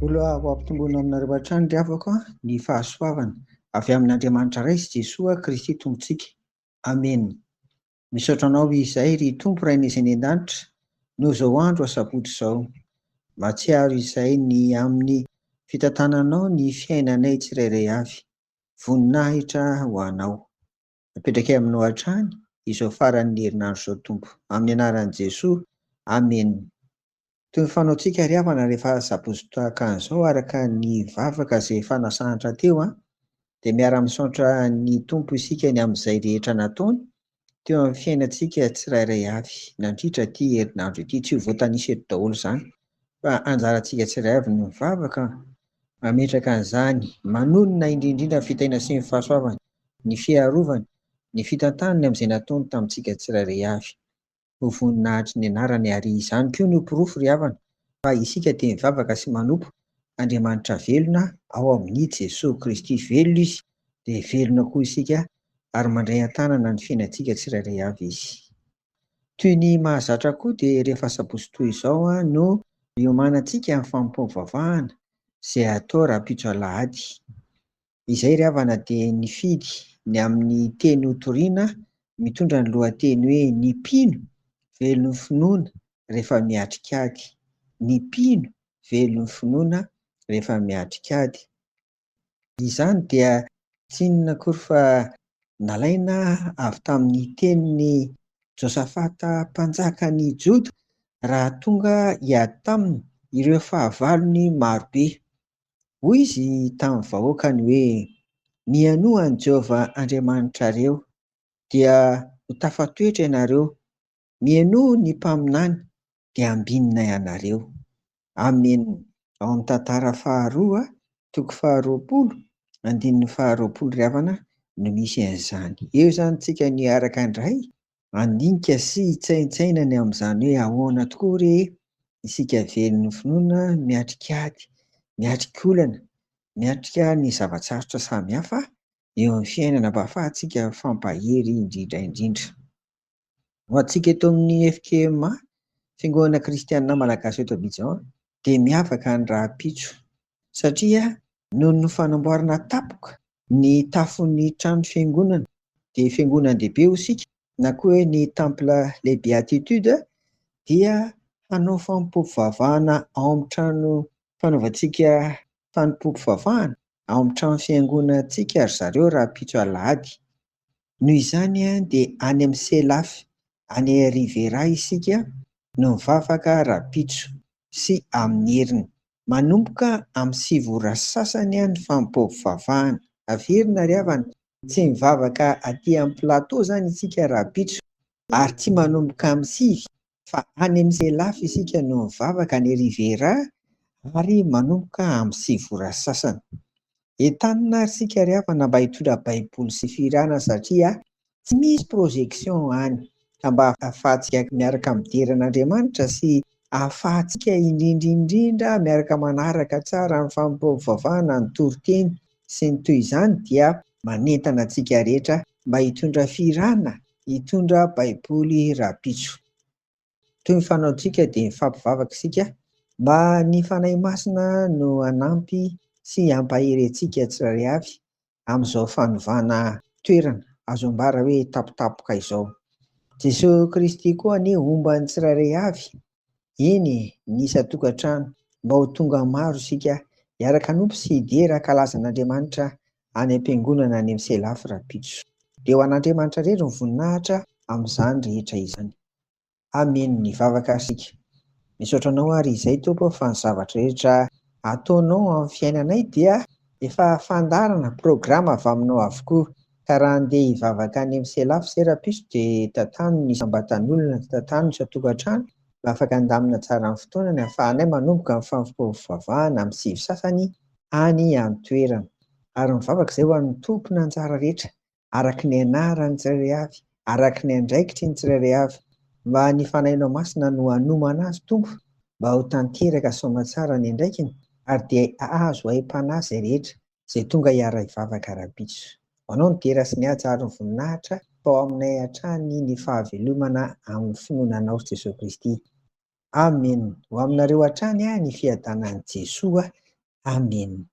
Mbola ho ampitomboina aminareo hatrany ry havako ny fahasoavana avy amin'Andriamanitra iray sy Jesoa Kristy Tompontsika. Amen. Misaotra anao izay ry Tompo Rainay izay any an-danitra noho izao andro asabotra izao. Mahatsiaro izay ny amin'ny fitantananao ny fiainanay tsirairay avy. Voninahitra ho anao. Napetraka aminao hatrany izao faran'ny herinandro izao Tompo. Amin'ny anaran'i Jesoa. Amen. Toy ny fanaontsika ry havana rehefa sabotsy tahaka an'izao araka ny vavaka izay fanasahatra teo dia miara-misaotra ny Tompo isika ny amin'izay rehetra nataony teo amin'ny fiainantsika tsirairay avy. Nandritra ity herinandro ity, tsy ho voatanisa eto daholo izany fa anjarantsika tsirairay avy ny mivavaka mametraka an'izany manonona indrindrindra fitaina sy ny fahasoavana, ny fiarovana, ny fitantanany amin'izay nataony tamintsika tsirairay avy. Ho voninahitry ny anarany ary izany koa no pirofo ry havana fa isika dia mivavaka sy manompo Andriamanitra velona ao amin'i Jesoa Kristy. Velona izy dia velona koa isika ary mandray an-tanana ny fiainantsika tsirairay avy izy. Toy ny mahazatra koa dia rehefa sabotsy toy izao no iomanantsika amin'ny fampivavahana izay atao rahampitso alahady. Izay ry havana dia nifidy ny amin'ny teny hotoriana mitondra ny lohateny hoe ny mpino velon'ny finoana rehefa miatrikady. Ny mpino velon'ny finoana rehefa miatrikady. Izany dia tsy inona akory fa nalaina avy tamin'ny tenin'ny Josafata mpanjakany Joda raha tonga hiady taminy ireo fahavalony marobe. Hoy izy tamin'ny vahoakany hoe mianoha an'i Jehovah Andriamanitrareo dia ho tafatoetra ianareo. Mianoha ny mpaminany dia ambinina ianareo. Amen. Ao amin'ny tantara faharoa, toko faharoapolo, andininy faharoapolo ry havana no misy an'izany. Eo izany tsika ny araka indray andinika sy hitsaintsaina ny amin'izany hoe ahoana tokoa re isika velon'ny finoana miatrikady, miatrikolana, miatrika ny zavatsarotra samihafa eo amin'ny fiainana mba ahafahantsika fampahery indrindra indrindra. Ho antsika eto amin'ny FKM Fiangonana Kristianina Malagasy eto Abidjan dia miavaka ny rahampitso satria noho ny fanamboarana tapoka ny tafon'ny trano fiangonana dia fiangonan-dehibe ho isika na koa hoe ny Temple les Béatitudes dia hanao fampivavahana ao amin'ny trano fanaovantsika fanompoam-pivavahana ao amin'ny trano fiangonantsika ry zareo rahampitso alahady. Noho izany dia any amin'ny Selafy, any Rivera isika no mivavaka rahampitso sy amin'ny heriny. Manomboka amin'ny 7 ora sasany ny fanompoam-pivavahana. Averina ry havana, tsy mivavaka aty amin'ny plateau izany isika rahampitso ary tsy manomboka amin'ny 6 fa any amin'ny Selafy isika no mivavaka any Rivera ary manomboka amin'ny 7 ora sasany. Entanina isika ry havana mba hitondra baiboly sy firana satria tsy misy projection any ka mba ahafahantsika miaraka mideran'Andriamanitra sy ahafahantsika indrindra miaraka manaraka tsara ny fampivavahana, ny toriteny sy ny toy izany dia manentana antsika rehetra mba hitondra firana, hitondra baiboly rahampitso. Toy ny fanaontsika dia mifampivavaka isika mba ny fanahy masina no hanampy sy hampahery antsika tsirairay avy amin'izao fanovana toerana azo ambara hoe tapotapoka izao. Jesoa Kristy koa anie omban'ny tsirairay avy. Eny, nisa tokantrano mba ho tonga maro isika hiaraka hanompo sy hidera kalazan'Andriamanitra any am-piangonana any amin'ny Selafy rahampitso. Dia ho an'Andriamanitra irery ny voninahitra amin'izany rehetra izany. Amen. Ny vavaka isika. Misaotra anao ary izay Tompo fa ny zavatra rehetra ataonao amin'ny fiainanay dia efa fandarana programa avy aminao avokoa. Ka raha andeha hivavaka any amin'ny Selafy sy rahampitso dia tantano ny isam-batan'olona, tantano ny isa-tokantrano mba afaka handamina tsara ny fotoanany ahafahanay manomboka amin'ny fampivavahana amin'ny 7 sasany any amin'ny toerana. Ary mivavaka izay ho an'ny tompony anjara rehetra araka ny anarany tsirairay avy, araka ny andraikitry ny tsirairay avy. Mba ny fanahinao masina no hanomana azy Tompo mba ho tanteraka soamantsara ny andraikiny ary dia azo aim-panahy izay rehetra izay tonga hiara hivavaka rahampitso. Anao ny dera sy ny hatsara ny voninahitra fa ao aminay hatrany ny fahavelomana amin'ny finoananao Jesoa Kristy. Amen. Ho aminareo hatrany ny fiadanan'i Jesoa Amen.